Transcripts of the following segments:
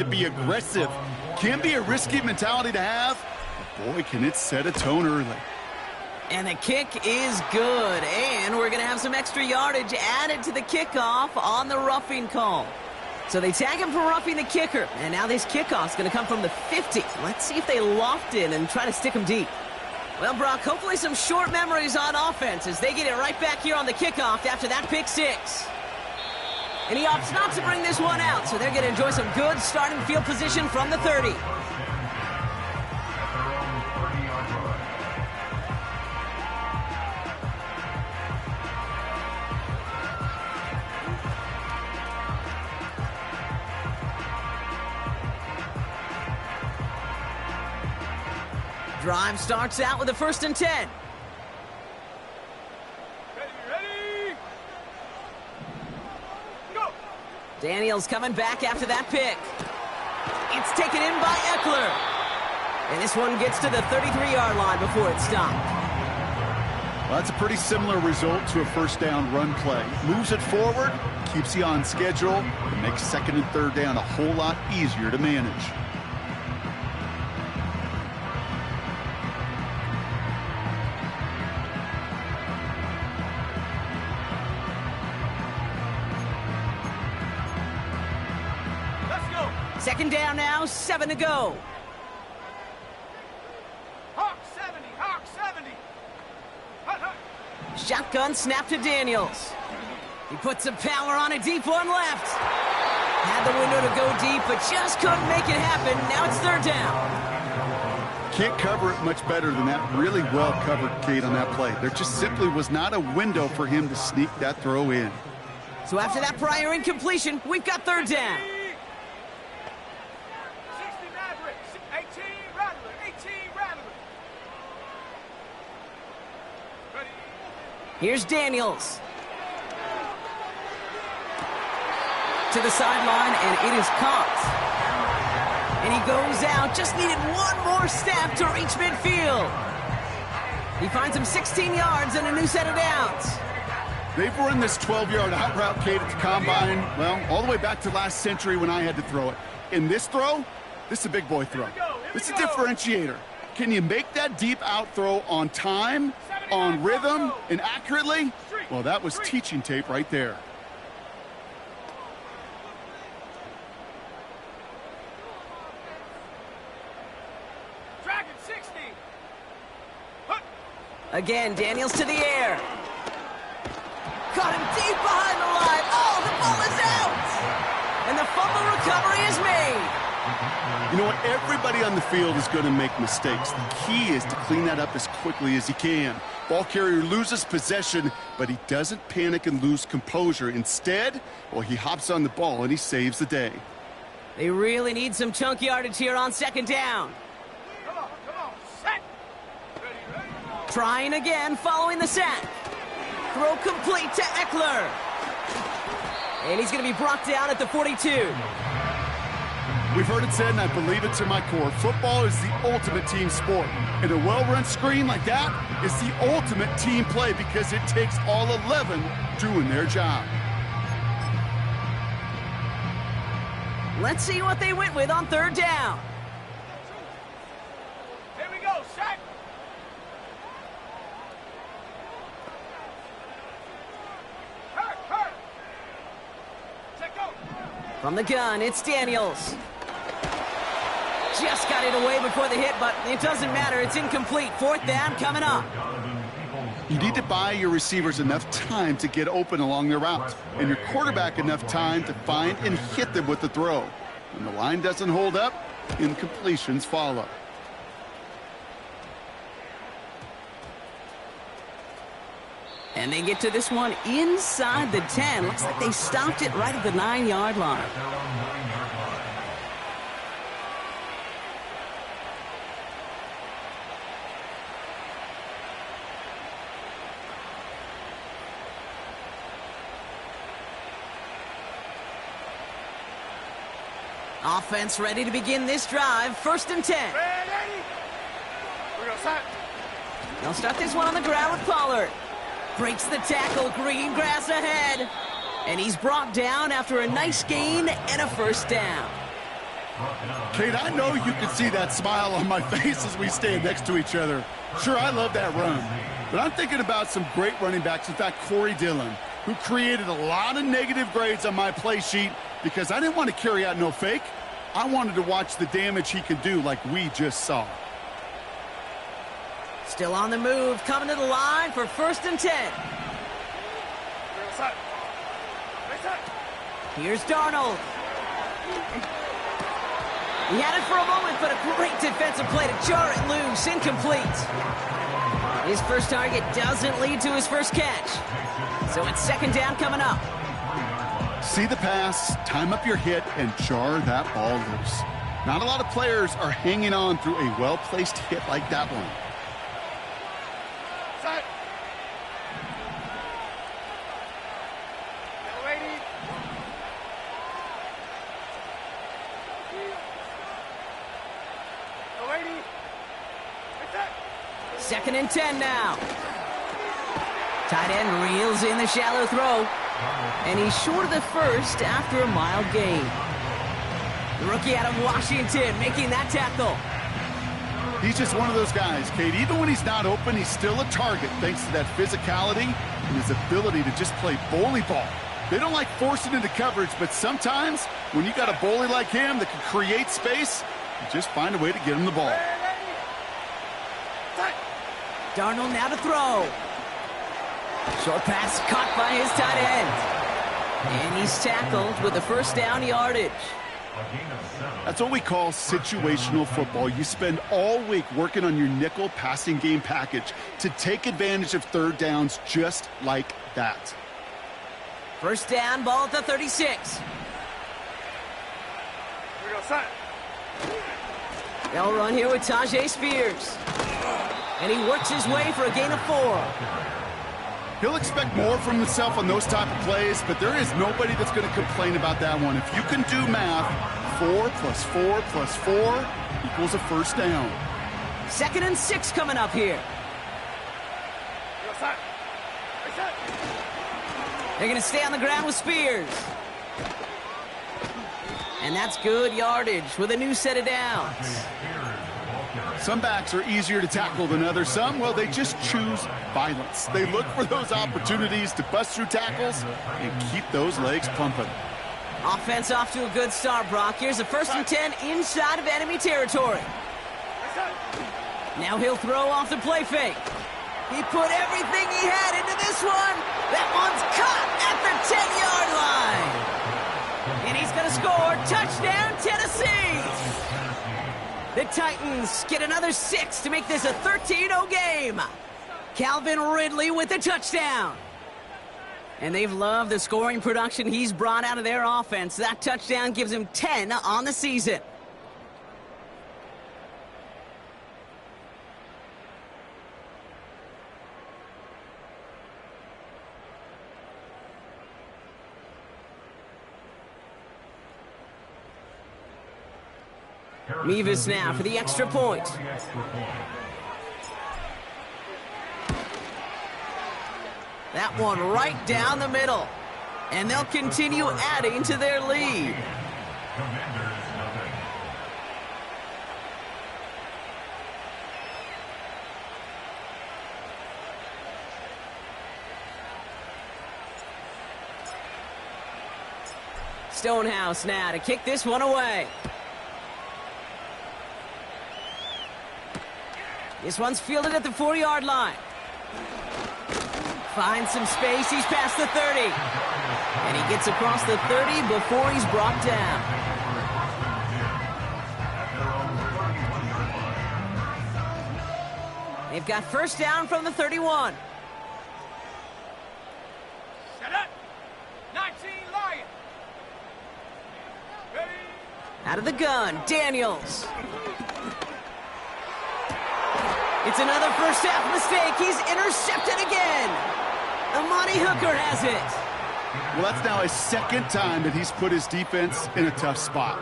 to be aggressive. Can be a risky mentality to have, but boy, can it set a tone early. And the kick is good, and we're going to have some extra yardage added to the kickoff on the roughing call. So they tag him for roughing the kicker, and now this kickoff's going to come from the 50. Let's see if they loft in and try to stick him deep. Well, Brock, hopefully some short memories on offense as they get it right back here on the kickoff after that pick six. And he opts not to bring this one out, so they're going to enjoy some good starting field position from the 30. Drive starts out with a 1st and 10. Ready, go! Daniels coming back after that pick. It's taken in by Eckler. And this one gets to the 33-yard line before it's stopped. Well, that's a pretty similar result to a first down run play. Moves it forward, keeps you on schedule, and makes 2nd and 3rd down a whole lot easier to manage. Second down now, 7 to go. Hawk 70, Hawk 70. Hut, hut. Shotgun snap to Daniels. He puts some power on a deep one left. Had the window to go deep, but just couldn't make it happen. Now it's 3rd down. Can't cover it much better than that. Really well covered, Kate, on that play. There just simply was not a window for him to sneak that throw in. So after that prior incompletion, we've got 3rd down. 18 Rattler, 18 Rattler. Ready. Here's Daniels. To the sideline, and it is caught. And he goes out, just needed one more step to reach midfield. He finds him 16 yards and a new set of downs. They've run this 12-yard out route, Kate, at the combine, well, all the way back to last century when I had to throw it. In this throw, this is a big boy throw. This is a differentiator. Can you make that deep out throw on time, on rhythm, and accurately? Well, that was teaching tape right there. Dragon 60. Again, Daniels to the air. Caught him deep behind the line. Oh, the ball is out! And the fumble recovery is made. You know what? Everybody on the field is going to make mistakes. The key is to clean that up as quickly as he can. Ball carrier loses possession, but he doesn't panic and lose composure. Instead, well, he hops on the ball and he saves the day. They really need some chunk yardage here on 2nd down. Come on, set. Ready, ready. Trying again following the sack. Throw complete to Eckler. And he's going to be brought down at the 42. We've heard it said, and I believe it to my core, football is the ultimate team sport. And a well-run screen like that is the ultimate team play because it takes all 11 doing their job. Let's see what they went with on 3rd down. Here we go, set. Hurt. Set, go. From the gun, it's Daniels. Just got it away before the hit, but it doesn't matter. It's incomplete. 4th down coming up. You need to buy your receivers enough time to get open along their route, and your quarterback enough time to find and hit them with the throw. When the line doesn't hold up, incompletions follow. And they get to this one inside the 10. Looks like they stopped it right at the 9-yard line. Offense ready to begin this drive. 1st and 10. Ready. We're going to set. They'll start this one on the ground with Pollard. Breaks the tackle, green grass ahead. And he's brought down after a nice gain and a 1st down. Kate, I know you can see that smile on my face as we stand next to each other. Sure, I love that run. But I'm thinking about some great running backs. In fact, Corey Dillon, who created a lot of negative grades on my play sheet because I didn't want to carry out no fake. I wanted to watch the damage he could do like we just saw. Still on the move, coming to the line for 1st and 10. Here's Darnold. He had it for a moment, but a great defensive play to jar it loose. Incomplete. His first target doesn't lead to his first catch. So it's 2nd down coming up. See the pass, time up your hit, and jar that ball loose. Not a lot of players are hanging on through a well-placed hit like that one. Second and 10 now. Tight end reels in the shallow throw. And he's short of the first after a mild gain. The rookie out of Washington making that tackle. He's just one of those guys, Kate. Even when he's not open, he's still a target thanks to that physicality and his ability to just play bully ball. They don't like forcing into coverage, but sometimes when you got a bully like him that can create space, you just find a way to get him the ball. Darnold now to throw. Short pass caught by his tight end. And he's tackled with a 1st down yardage. That's what we call situational football. You spend all week working on your nickel passing game package to take advantage of 3rd downs just like that. 1st down, ball at the 36. They'll run here with Tajay Spears. And he works his way for a gain of 4. He'll expect more from himself on those type of plays, but there is nobody that's going to complain about that one. If you can do math, 4 plus 4 plus 4 equals a 1st down. 2nd and 6 coming up here. They're going to stay on the ground with Spears. And that's good yardage with a new set of downs. Some backs are easier to tackle than others. Some, well, they just choose violence. They look for those opportunities to bust through tackles and keep those legs pumping. Offense off to a good start, Brock. Here's a 1st and 10 inside of enemy territory. Now he'll throw off the play fake. He put everything he had into this one. That one's caught at the 10-yard line. And he's going to score. Touchdown, Tennessee. The Titans get another 6 to make this a 13-0 game. Calvin Ridley with the touchdown. And they've loved the scoring production he's brought out of their offense. That touchdown gives him 10 on the season. Mevis now for the extra point. That one right down the middle. And they'll continue adding to their lead. Stonehouse now to kick this one away. This one's fielded at the 4-yard line. Finds some space. He's past the 30. And he gets across the 30 before he's brought down. They've got 1st down from the 31. Set up. 19 Lion. Ready. Out of the gun, Daniels. It's another first half mistake. He's intercepted again. Amani Hooker has it. Well, that's now a 2nd time that he's put his defense in a tough spot.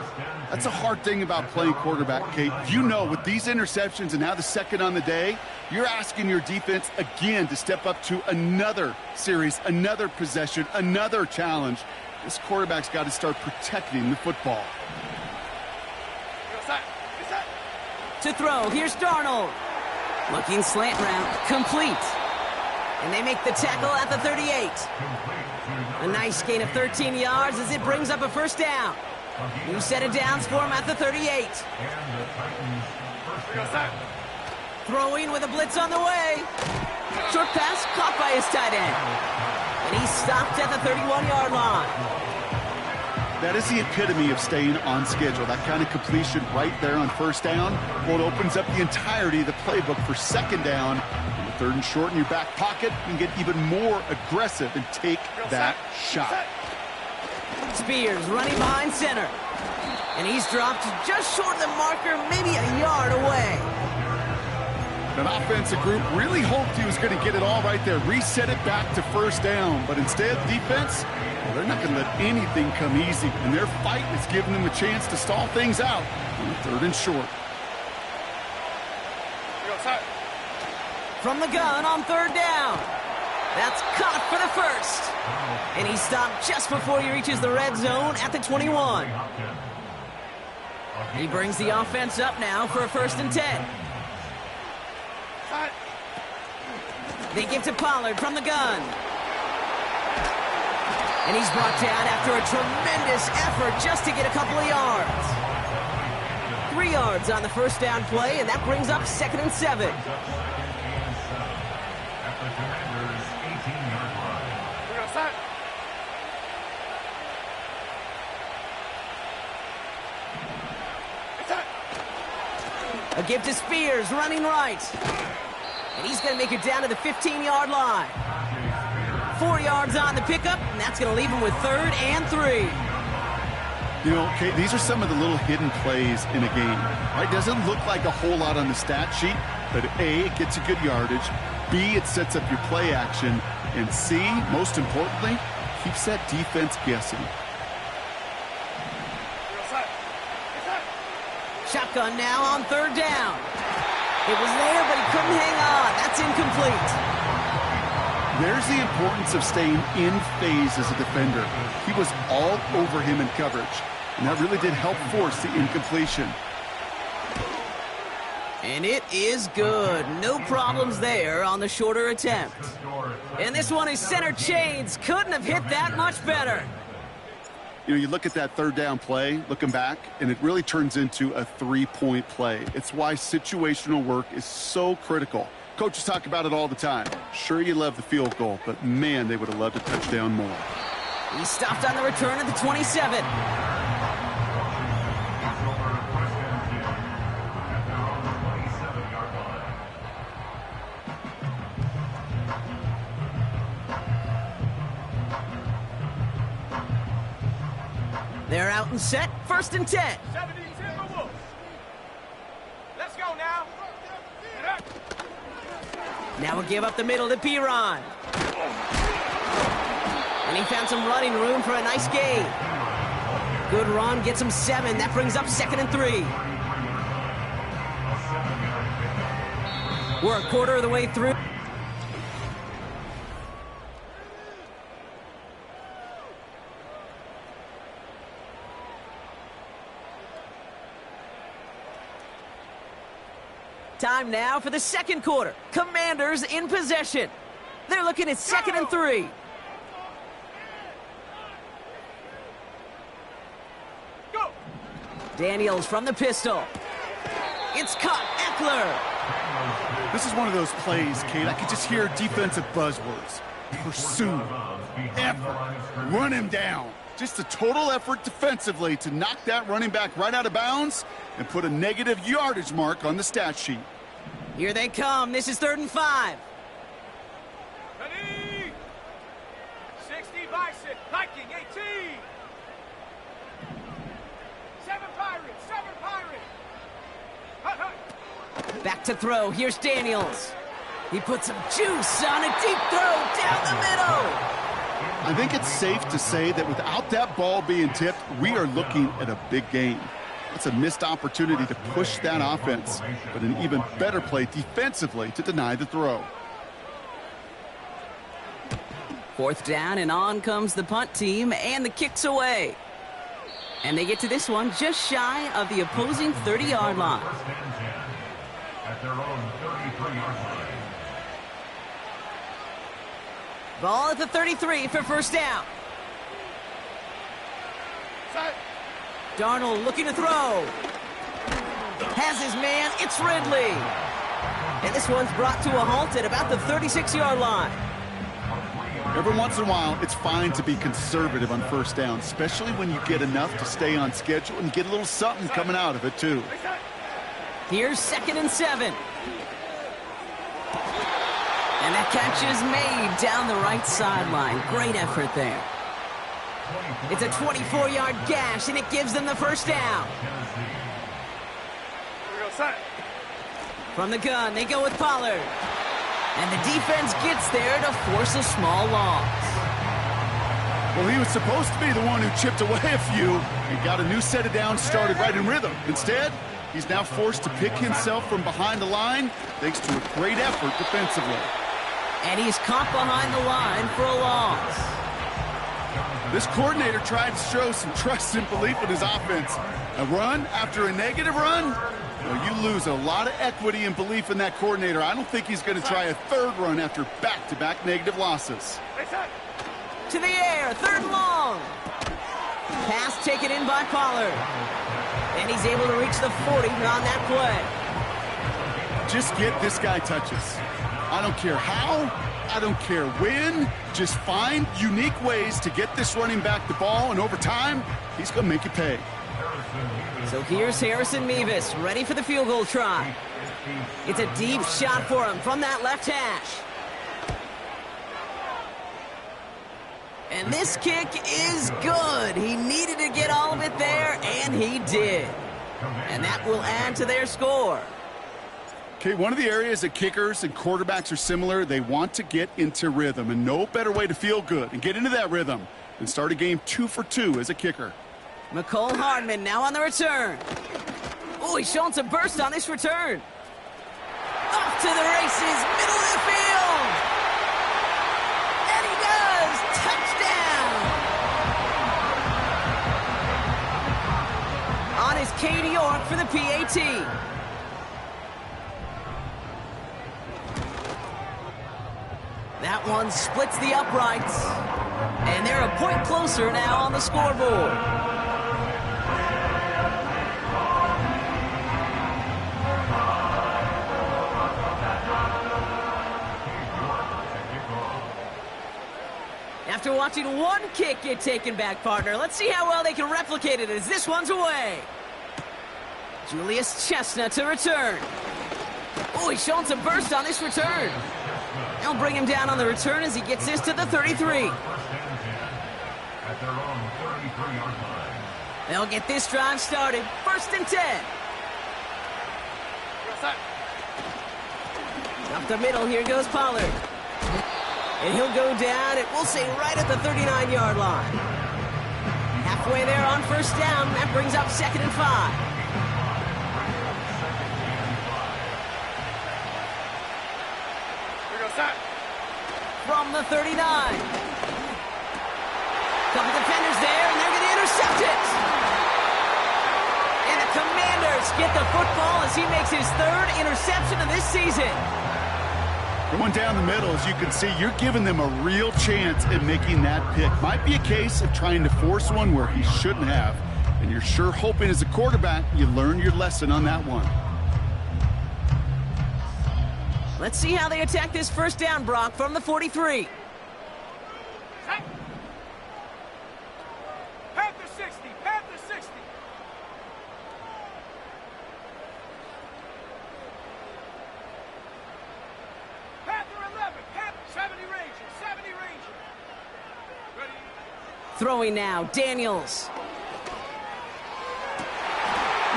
That's a hard thing about playing quarterback, Kate. You know, with these interceptions and now the 2nd on the day, you're asking your defense again to step up to another series, another possession, another challenge. This quarterback's got to start protecting the football. To throw, here's Darnold. Looking slant route, complete. And they make the tackle at the 38. A nice gain of 13 yards as it brings up a first down. New set of downs for him at the 38. Throwing with a blitz on the way. Short pass caught by his tight end. And he's stopped at the 31-yard line. That is the epitome of staying on schedule. That kind of completion right there on first down. Well, it opens up the entirety of the playbook for second down. And with third and short in your back pocket, you can get even more aggressive and take that shot. Spears running behind center. And he's dropped just short of the marker, maybe a yard away. That offensive group really hoped he was going to get it all right there, reset it back to first down. But instead, defense, well, they're not going to let anything come easy. And their fight is giving them a chance to stall things out on third and short. From the gun on third down. That's caught for the first. And he stopped just before he reaches the red zone at the 21. He brings the offense up now for a 1st and 10. They give to Pollard from the gun. And he's brought down after a tremendous effort just to get a couple of yards. 3 yards on the first down play, and that brings up 2nd and 7. A give to Spears, running right. And he's going to make it down to the 15-yard line. 4 yards on the pickup, and that's going to leave him with 3rd and 3. You know, Kate, these are some of the little hidden plays in a game. Right? Doesn't look like a whole lot on the stat sheet, but A, it gets a good yardage. B, it sets up your play action. And C, most importantly, keeps that defense guessing. Shotgun now on third down. It was there, but he couldn't hang on. That's incomplete. There's the importance of staying in phase as a defender. He was all over him in coverage, and that really did help force the incompletion. And it is good. No problems there on the shorter attempt. And this one is center chains. Couldn't have hit that much better. You know, you look at that third down play, looking back, and it really turns into a 3-point play. It's why situational work is so critical. Coaches talk about it all the time. Sure, you love the field goal, but man, they would have loved a touchdown more. He stopped on the return at the 27. They're out and set, 1st and 10. 70 Timberwolves. Let's go now. Now we'll give up the middle to Piron. And he found some running room for a nice gain. Good run, gets him 7. That brings up 2nd and 3. We're a quarter of the way through. Time now for the second quarter. Commanders in possession. They're looking at 2nd and 3. Go. Daniels from the pistol. It's caught. Eckler. This is one of those plays, Kate. I could just hear defensive buzzwords. Pursue. Effort. Run him down. Just a total effort defensively to knock that running back right out of bounds and put a negative yardage mark on the stat sheet. Here they come. This is 3rd and 5. Ready. 60 Bison. Viking 18. 7 Pirates. 7 Pirates. Hut, hut. Back to throw. Here's Daniels. He puts some juice on a deep throw down the middle. I think it's safe to say that without that ball being tipped, we are looking at a big game. It's a missed opportunity to push that offense, but an even better play defensively to deny the throw. 4th down, and on comes the punt team, and the kick's away. And they get to this one just shy of the opposing 30-yard line. At their own 33-yard line. Ball at the 33 for first down. Set. Darnold looking to throw. Has his man, it's Ridley. And this one's brought to a halt at about the 36-yard line. Every once in a while, it's fine to be conservative on first down, especially when you get enough to stay on schedule and get a little something coming out of it, too. Here's 2nd and 7. And that catch is made down the right sideline. Great effort there. It's a 24-yard gash, and it gives them the first down. Here we go, set. From the gun, they go with Pollard. And the defense gets there to force a small loss. Well, he was supposed to be the one who chipped away a few and got a new set of downs started right in rhythm. Instead, he's now forced to pick himself from behind the line thanks to a great effort defensively. And he's caught behind the line for a loss. This coordinator tried to show some trust and belief in his offense. A run after a negative run? Well, you lose a lot of equity and belief in that coordinator. I don't think he's going to try a third run after back-to-back negative losses. To the air, 3rd and long. Pass taken in by Pollard. And he's able to reach the 40 on that play. Just get this guy touches. I don't care how, I don't care when. Just find unique ways to get this running back the ball, and over time, he's going to make you pay. So here's Harrison Mevis, ready for the field goal try. It's a deep shot for him from that left hash. And this kick is good. He needed to get all of it there, and he did. And that will add to their score. Okay, one of the areas that kickers and quarterbacks are similar, they want to get into rhythm, and no better way to feel good and get into that rhythm than start a game 2 for 2 as a kicker. McCole Hardman now on the return. Oh, he's showing some burst on this return. Off to the races, middle of the field. And he does. Touchdown. On his Katie York for the PAT. That one splits the uprights. And they're a point closer now on the scoreboard. After watching one kick get taken back, partner, let's see how well they can replicate it as this one's away. Julius Chestnut to return. Oh, he's showing some burst on this return. They'll bring him down on the return as he gets this to the 33. At their own 33-yard line. They'll get this drive started. 1st and 10. Up the middle, here goes Pollard. And he'll go down, and we'll say right at the 39-yard line. Halfway there on first down, that brings up 2nd and 5. From the 39. Couple defenders there, and they're going to intercept it. And the Commanders get the football as he makes his 3rd interception of this season. Going down the middle, as you can see, you're giving them a real chance at making that pick. Might be a case of trying to force one where he shouldn't have. And you're sure hoping as a quarterback you learn your lesson on that one. Let's see how they attack this first down, Brock, from the 43. Panther 60, Panther 60. Panther 11, Panther 70 Ranger, 70 Ranger. Ready? Throwing now, Daniels.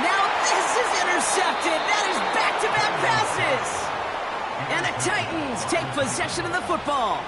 Now this is intercepted. That is back-to-back passes. And the Titans take possession of the football.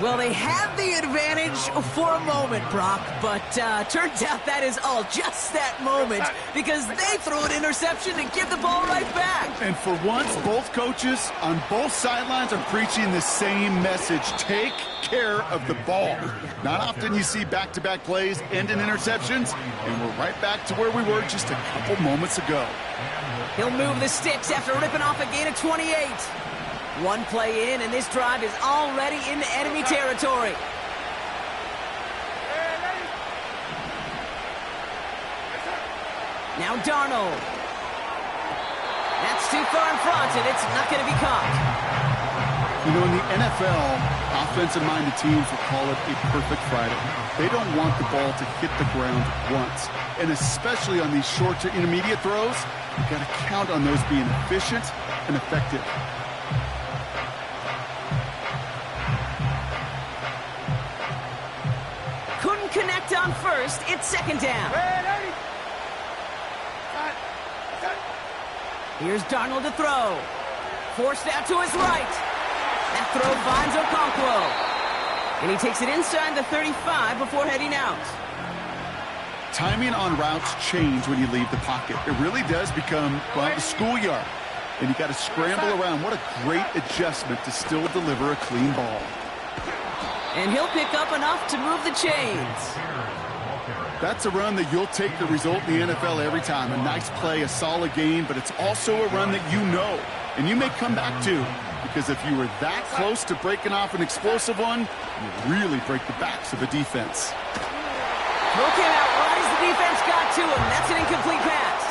Well, they had the advantage for a moment, Brock, but turns out that is all just that moment because they threw an interception to give the ball right back. And for once, both coaches on both sidelines are preaching the same message. Take care of the ball. Not often you see back-to-back plays end in interceptions, and we're right back to where we were just a couple moments ago. He'll move the sticks after ripping off a gain of 28. One play in, and this drive is already into enemy territory. Now Darnold. That's too far in front, and it's not going to be caught. You know, in the NFL, offensive-minded teams will call it a perfect Friday. They don't want the ball to hit the ground once. And especially on these short to intermediate throws, you've got to count on those being efficient and effective. Couldn't connect on first. It's second down. Here's Darnold to throw. Forced out to his right. That throw finds Okonkwo. And he takes it inside the 35 before heading out. Timing on routes change when you leave the pocket. It really does become, well, the schoolyard. And you got to scramble around. What a great adjustment to still deliver a clean ball. And he'll pick up enough to move the chains. That's a run that you'll take the result in the NFL every time. A nice play, a solid gain, but it's also a run that you know, and you may come back to, because if you were that close to breaking off an explosive one, you really break the backs of the defense. Throw came out right as the defense got to him. That's an incomplete pass.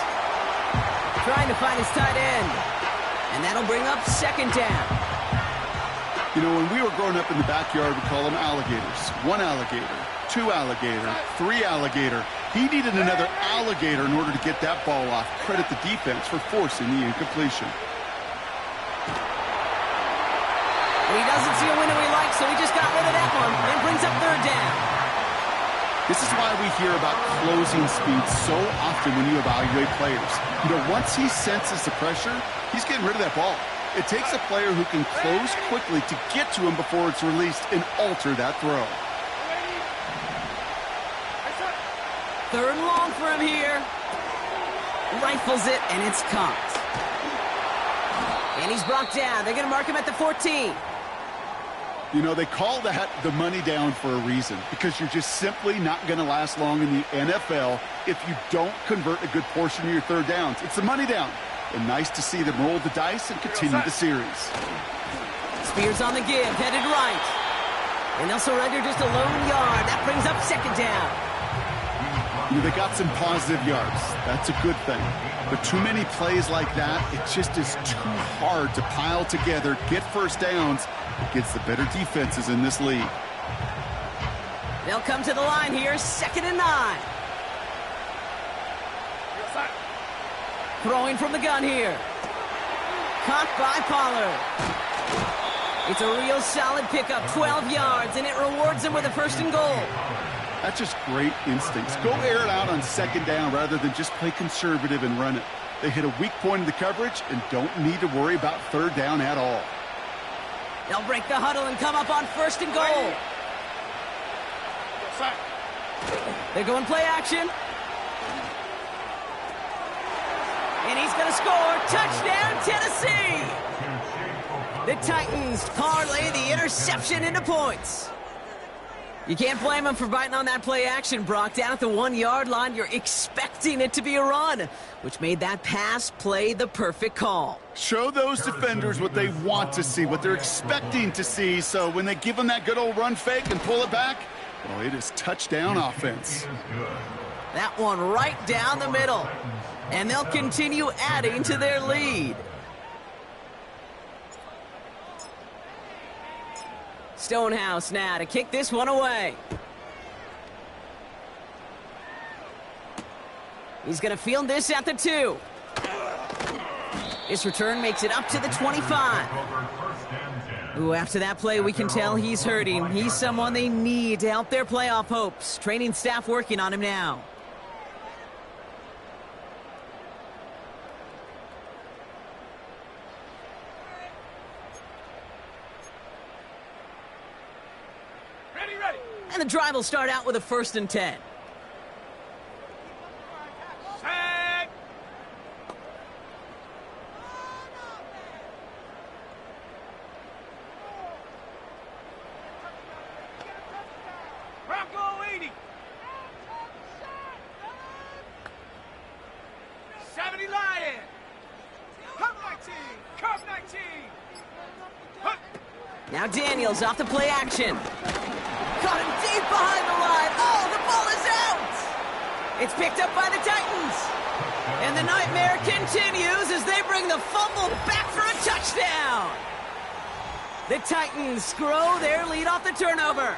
Trying to find his tight end. And that'll bring up second down. You know, when we were growing up in the backyard, we call them alligators. One alligator, two alligator, three alligator. He needed another alligator in order to get that ball off. Credit the defense for forcing the incompletion. Well, he doesn't see a window he likes, so he just got rid of that one and brings up third down. This is why we hear about closing speed so often when you evaluate players. You know, once he senses the pressure, he's getting rid of that ball. It takes a player who can close quickly to get to him before it's released and alter that throw. Third and long for him here. Rifles it, and it's caught. And he's brought down. They're going to mark him at the 14. You know, they call that the money down for a reason, because you're just simply not going to last long in the NFL if you don't convert a good portion of your third downs. It's the money down. And nice to see them roll the dice and continue the series. Spears on the give, headed right. And they'll surrender just a lone yard. That brings up second down. You know, they got some positive yards. That's a good thing. But too many plays like that, it just is too hard to pile together, get first downs against the better defenses in this league. They'll come to the line here, 2nd and 9. Throwing from the gun here. Caught by Pollard. It's a real solid pickup, 12 yards, and it rewards him with a 1st and goal. That's just great instincts. Go air it out on 2nd down rather than just play conservative and run it. They hit a weak point in the coverage and don't need to worry about 3rd down at all. They'll break the huddle and come up on 1st and goal. They're going play action. And he's going to score. Touchdown, Tennessee! The Titans parlay the interception into points. You can't blame him for biting on that play action, Brock. Down at the 1-yard line, you're expecting it to be a run, which made that pass play the perfect call. Show those defenders what they want to see, what they're expecting to see, so when they give them that good old run fake and pull it back, well, it is touchdown offense. That one right down the middle. And they'll continue adding to their lead. Stonehouse now to kick this one away. He's going to field this at the 2. This return makes it up to the 25. Ooh, after that play, we can tell he's hurting. He's someone they need to help their playoff hopes. Training staff working on him now. And the drive will start out with a 1st and 10. Set. Bronco 80. 70 Lion. Cup 19. Cup 19. Huh. Now Daniels off the play action. Caught him deep behind the line. Oh, the ball is out! It's picked up by the Titans. And the nightmare continues as they bring the fumble back for a touchdown. The Titans grow their lead off the turnover.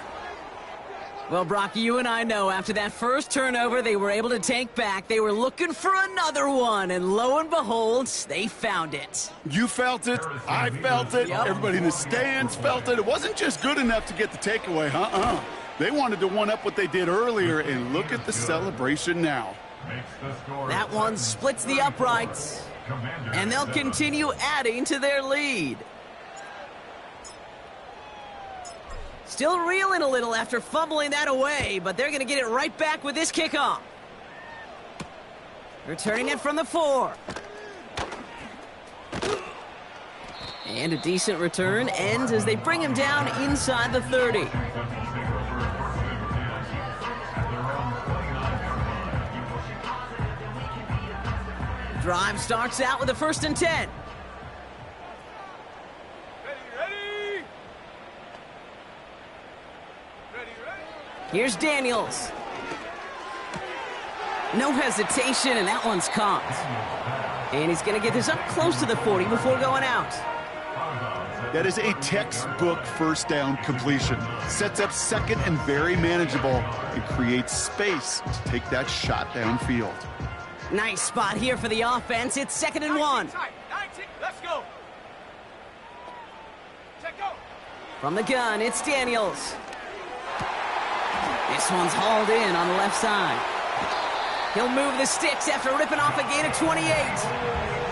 Well, Brock, you and I know after that first turnover, they were able to take back. They were looking for another one, and lo and behold, they found it. You felt it. I felt it. Yep. Everybody in the stands felt it. It wasn't just good enough to get the takeaway, They wanted to one-up what they did earlier, and look at the celebration now. That one splits the uprights, and they'll continue adding to their lead. Still reeling a little after fumbling that away, but they're going to get it right back with this kickoff. Returning it from the 4. And a decent return ends as they bring him down inside the 30. Drive starts out with a 1st and 10. Here's Daniels. No hesitation, and that one's caught. And he's going to get this up close to the 40 before going out. That is a textbook first down completion. Sets up second and very manageable and creates space to take that shot downfield. Nice spot here for the offense. It's 2nd and 1. 19, let's go. Check go. From the gun, it's Daniels. This one's hauled in on the left side. He'll move the sticks after ripping off a gain of 28.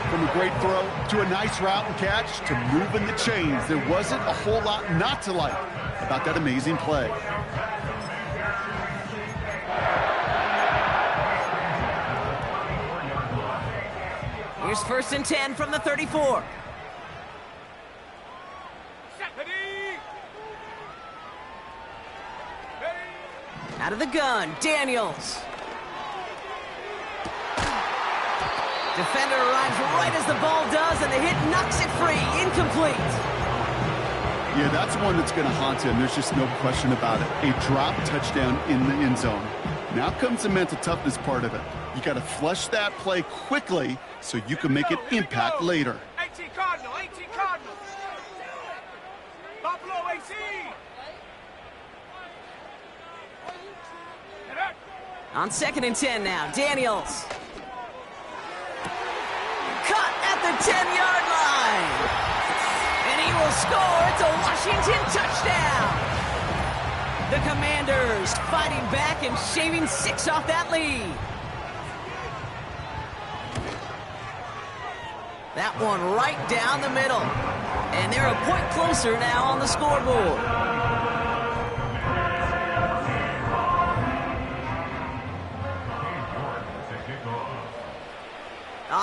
From a great throw to a nice route and catch to moving the chains, there wasn't a whole lot not to like about that amazing play. Here's 1st and 10 from the 34. Out of the gun, Daniels. Defender arrives right as the ball does, and the hit knocks it free. Incomplete. Yeah, that's one that's going to haunt him. There's just no question about it. A drop touchdown in the end zone. Now comes the mental toughness part of it. You got to flush that play quickly so you can make an impact later. 18 Cardinal, 18 Cardinal. Buffalo 18. On 2nd and 10 now, Daniels. Cut at the 10-yard line. And he will score. It's a Washington touchdown. The Commanders fighting back and shaving 6 off that lead. That one right down the middle. And they're a point closer now on the scoreboard.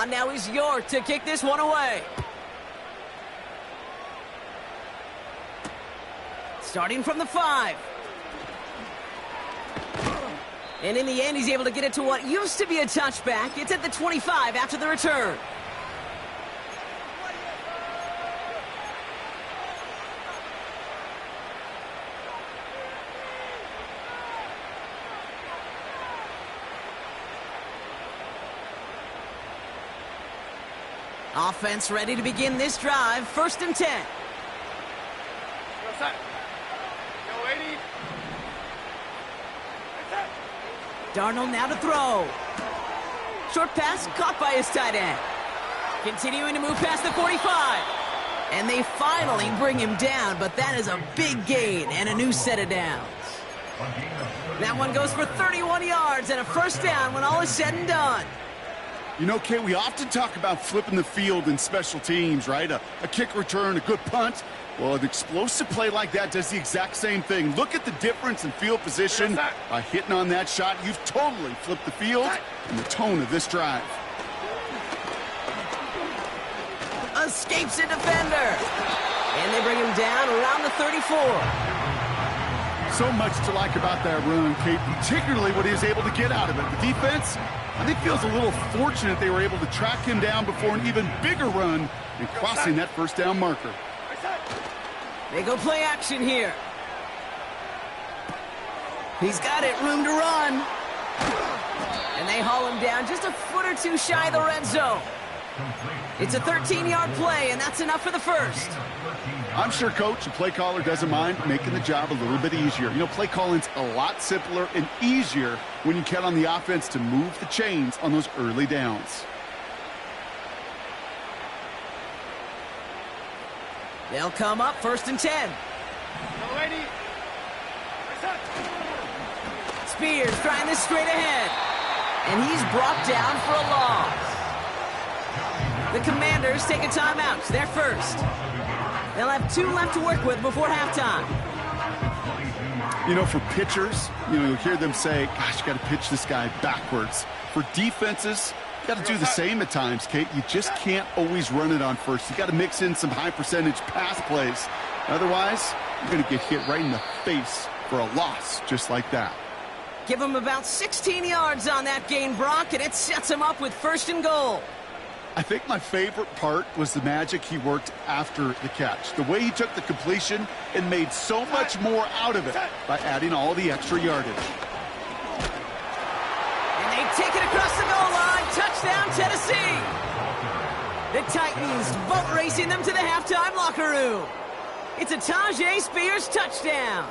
Now is York to kick this one away. Starting from the 5. And in the end, he's able to get it to what used to be a touchback. It's at the 25 after the return. Offense ready to begin this drive. 1st and 10. Darnold now to throw. Short pass caught by his tight end. Continuing to move past the 45. And they finally bring him down, but that is a big gain and a new set of downs. That one goes for 31 yards and a 1st down when all is said and done. You know, Kay, we often talk about flipping the field in special teams, right? A kick return, a good punt. Well, an explosive play like that does the exact same thing. Look at the difference in field position. By hitting on that shot, you've totally flipped the field and the tone of this drive. Escapes a defender. And they bring him down around the 34. So much to like about that run, Kate, particularly what he was able to get out of it. The defense, I think, feels a little fortunate they were able to track him down before an even bigger run and crossing that first down marker. They go play action here. He's got it, room to run. And they haul him down just a foot or two shy of the red zone. It's a 13-yard play, and that's enough for the first. I'm sure coach and play caller doesn't mind making the job a little bit easier. You know, play calling's a lot simpler and easier when you count on the offense to move the chains on those early downs. They'll come up 1st and 10. Spears trying this straight ahead. And he's brought down for a loss. The Commanders take a timeout. It's their first. They'll have 2 left to work with before halftime. You know, for pitchers, you'll hear them say, gosh, you got to pitch this guy backwards. For defenses, you got to do the same at times, Kate. You just can't always run it on first. You got to mix in some high-percentage pass plays. Otherwise, you're going to get hit right in the face for a loss just like that. Give him about 16 yards on that gain, Brock, and it sets him up with 1st and goal. I think my favorite part was the magic he worked after the catch. The way he took the completion and made so much more out of it by adding all the extra yardage. And they take it across the goal line. Touchdown, Tennessee. The Titans boat racing them to the halftime locker room. It's a Tajay Spears touchdown.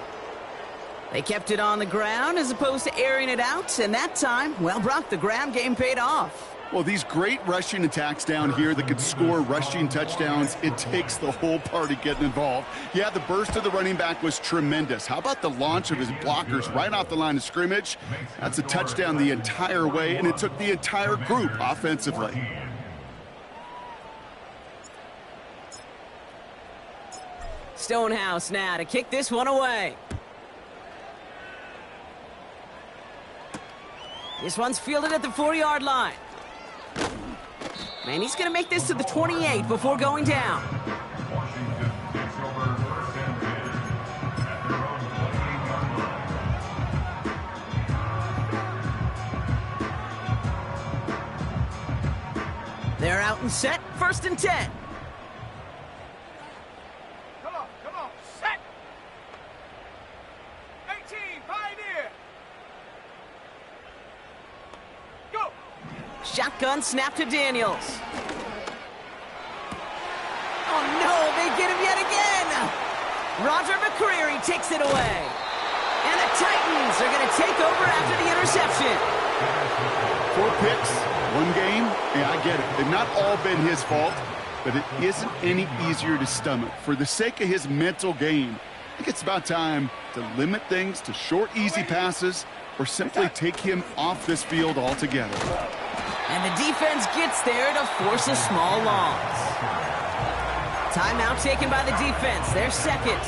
They kept it on the ground as opposed to airing it out, and that time, well, Brock, the ground game paid off. Well, these great rushing attacks down here that could score rushing touchdowns, it takes the whole party getting involved. Yeah, the burst of the running back was tremendous. How about the launch of his blockers right off the line of scrimmage? That's a touchdown the entire way, and it took the entire group offensively. Stonehouse now to kick this one away. This one's fielded at the 4-yard line. Man, he's going to make this to the 28 before going down. They're out and set, 1st and 10. Come on, set. 18, Pioneer. Go. Shotgun snap to Daniels. Oh, no, they get him yet again. Roger McCreary takes it away. And the Titans are going to take over after the interception. 4 picks, 1 game. Yeah, I get it. They've not all been his fault, but it isn't any easier to stomach. For the sake of his mental game, I think it's about time to limit things to short, easy passes or simply take him off this field altogether. And the defense gets there to force a small loss. Timeout taken by the defense. They're second.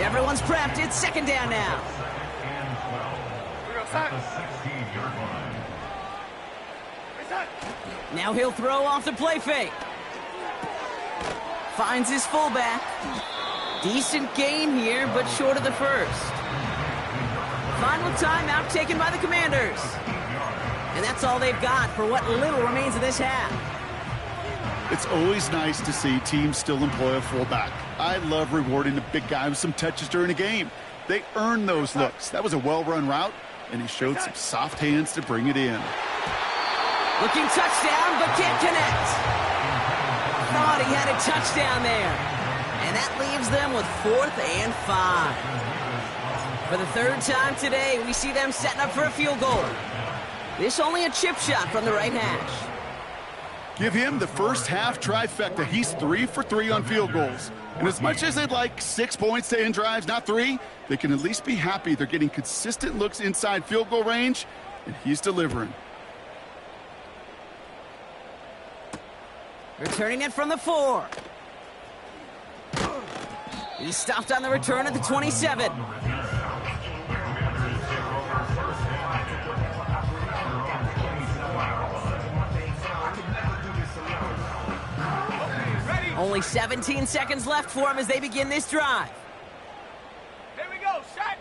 Everyone's prepped. It's 2nd down now. Now he'll throw off the play fake. Finds his fullback. Decent gain here, but short of the first. Final timeout taken by the Commanders. And that's all they've got for what little remains of this half. It's always nice to see teams still employ a fullback. I love rewarding a big guy with some touches during a game. They earn those looks. That was a well-run route, and he showed some soft hands to bring it in. Looking touchdown, but can't connect. Thought he had a touchdown there. And that leaves them with 4th and 5. For the 3rd time today, we see them setting up for a field goal. This only a chip shot from the right hash. Give him the first half trifecta. He's 3 for 3 on field goals. And as much as they'd like 6 points to end drives, not 3, they can at least be happy they're getting consistent looks inside field goal range, and he's delivering. Returning it from the 4. He stopped on the return at the 27. Only 17 seconds left for him as they begin this drive. Here we go, set.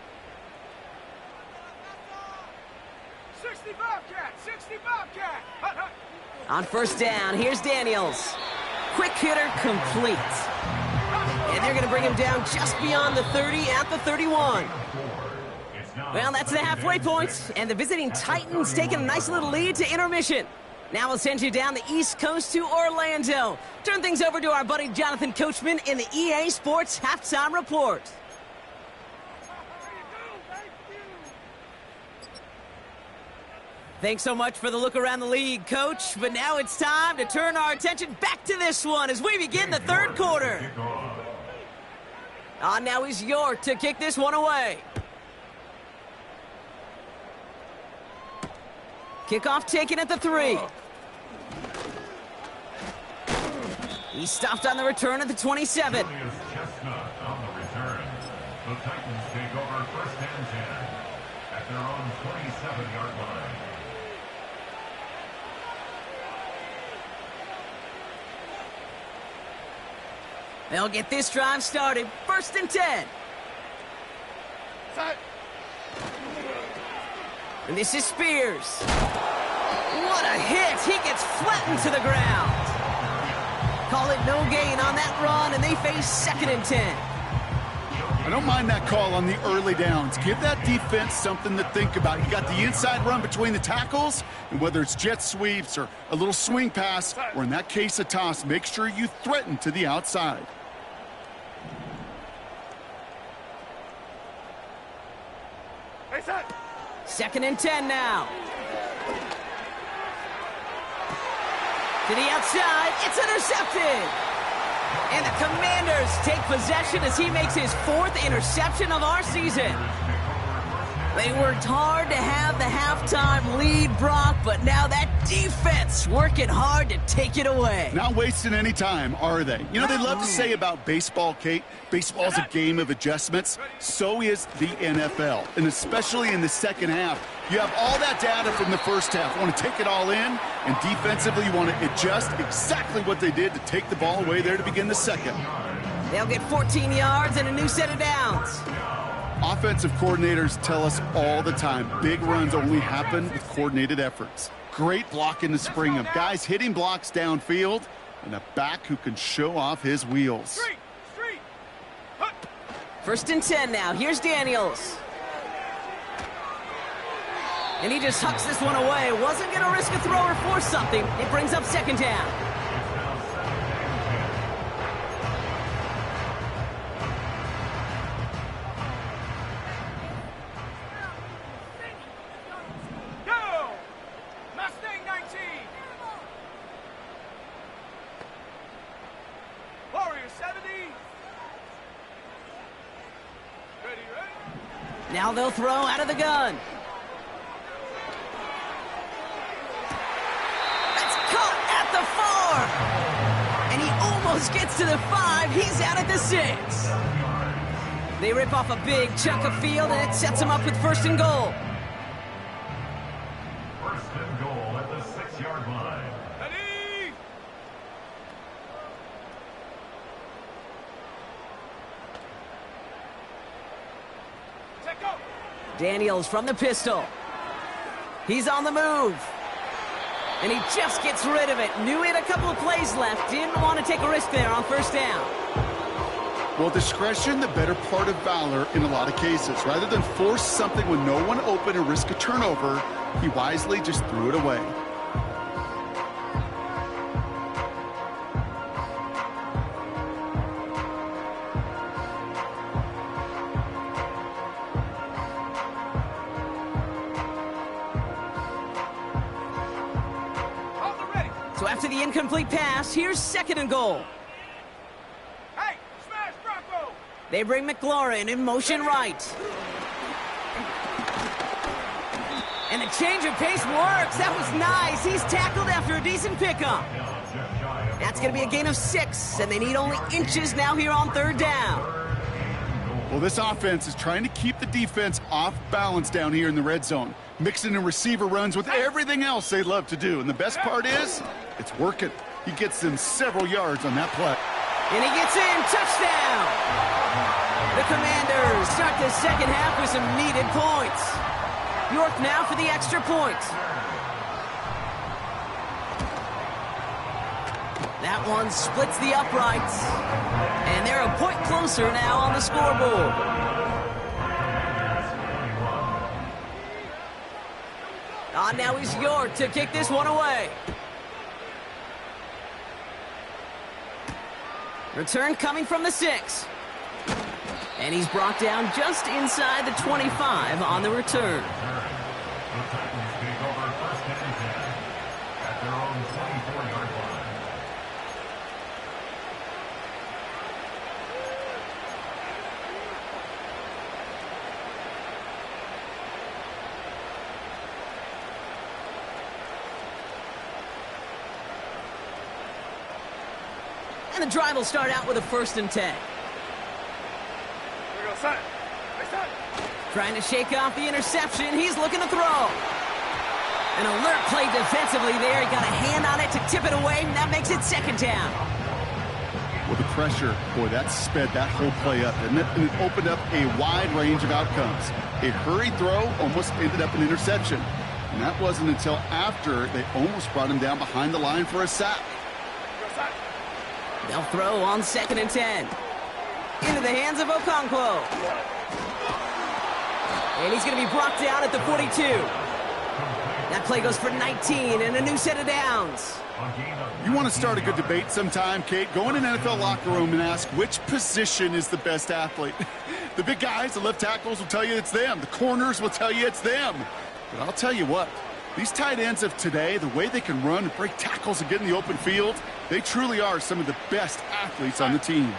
60 Bobcat, 60 Bobcat. Hut, hut. On first down, here's Daniels. Quick hitter complete. And they're going to bring him down just beyond the 30 at the 31. Well, that's the halfway point, and the visiting Titans taking a nice little lead to intermission. Now we'll send you down the East Coast to Orlando. Turn things over to our buddy Jonathan Coachman in the EA Sports Halftime Report. Thanks so much for the look around the league, Coach. But now it's time to turn our attention back to this one as we begin the third quarter. Now is York to kick this one away. Kickoff taken at the 3. He stopped on the return at the 27. Chestnut on the return. The Titans take over first and 10 at their own 27-yard line. They'll get this drive started. First and 10. Set. And this is Spears. What a hit! He gets flattened to the ground. Call it no gain on that run, and they face second and 10. I don't mind that call on the early downs. Give that defense something to think about. You got the inside run between the tackles, and whether it's jet sweeps or a little swing pass, or in that case a toss, make sure you threaten to the outside. Hey, set. Second and 10 now. To the outside, it's intercepted. And the Commanders take possession as he makes his 4th interception of our season. They worked hard to have the halftime lead, Brock, but now that defense working hard to take it away. Not wasting any time, are they? You know, they love to say about baseball, Kate, baseball's a game of adjustments. So is the NFL, and especially in the second half. You have all that data from the first half. You want to take it all in, and defensively you want to adjust exactly what they did to take the ball away there to begin the second. They'll get 14 yards and a new set of downs. Offensive coordinators tell us all the time, big runs only happen with coordinated efforts. Great blocking to spring them. Guys hitting blocks downfield, and a back who can show off his wheels. Street. Hut. First and 10 now. Here's Daniels. And he just hucks this one away. Wasn't going to risk a throw or force something. It brings up second down. Go. Mustang 19. Warrior 70. Ready. Now they'll throw out of the gun. And he almost gets to the 5. He's out at the 6. They rip off a big chunk of field, and it sets him up with first and goal. First and goal at the 6-yard line. Ready. Set, go. Daniels from the pistol. He's on the move. And he just gets rid of it. Knew he had a couple of plays left. Didn't want to take a risk there on first down. Well, discretion, the better part of valor in a lot of cases. Rather than force something with no one open and risk a turnover, he wisely just threw it away. So after the incomplete pass, here's second and goal. Hey, smash Bronco. They bring McLaurin in motion right. And the change of pace works. That was nice. He's tackled after a decent pickup. That's going to be a gain of 6, and they need only inches now here on 3rd down. Well, this offense is trying to keep the defense off balance down here in the red zone, mixing in receiver runs with everything else they love to do. And the best part is, it's working. He gets them several yards on that play. And he gets in. Touchdown! The Commanders start the second half with some needed points. York now for the extra point. That one splits the uprights. And they're a point closer now on the scoreboard. Now is York to kick this one away. Return coming from the 6. And he's brought down just inside the 25 on the return. The Titans take over 1st and 10 at their own 24-yard line. And the drive will start out with a 1st and 10. Here we go, son. Hey, son. Trying to shake off the interception. He's looking to throw. An alert play defensively there. He got a hand on it to tip it away, and that makes it 2nd down. Well, the pressure, boy, that sped that whole play up, didn't it? And it opened up a wide range of outcomes. A hurried throw almost ended up an interception. And that wasn't until after they almost brought him down behind the line for a sack. Here we go, son. They'll throw on 2nd and 10. Into the hands of Okonkwo. And he's going to be brought down at the 42. That play goes for 19 and a new set of downs. You want to start a good debate sometime, Kate? Go in an NFL locker room and ask which position is the best athlete. The big guys, the left tackles will tell you it's them. The corners will tell you it's them. But I'll tell you what, these tight ends of today, the way they can run and break tackles and get in the open field, they truly are some of the best athletes on the team.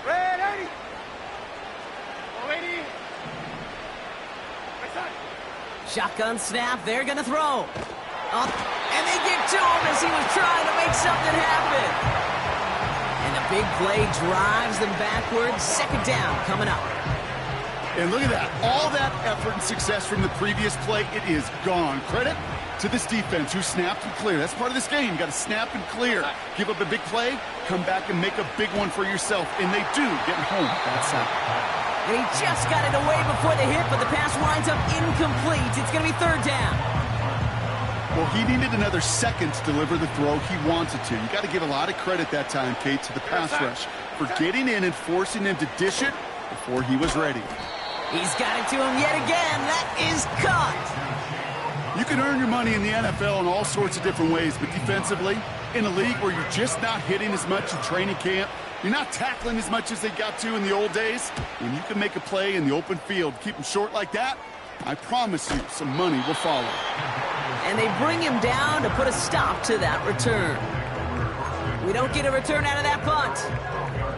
Red 80. Oh, 80. Hey, son. Shotgun snap, they're going to throw. Up, and they get to him as he was trying to make something happen. And a big play drives them backwards. 2nd down coming up. And look at that. All that effort and success from the previous play, it is gone. Credit to this defense who snapped and cleared. That's part of this game. You got to snap and clear. Give up a big play, come back and make a big one for yourself. And they do, getting home. That's it. And he just got it away before the hit, but the pass winds up incomplete. It's going to be 3rd down. Well, he needed another second to deliver the throw he wanted to. You got to give a lot of credit that time, Kate, to the pass rush for getting in and forcing him to dish it before he was ready. He's got it to him yet again. That is caught. You can earn your money in the NFL in all sorts of different ways, but defensively, in a league where you're just not hitting as much in training camp, you're not tackling as much as they got to in the old days, when you can make a play in the open field, keep them short like that, I promise you some money will follow. And they bring him down to put a stop to that return. We don't get a return out of that punt.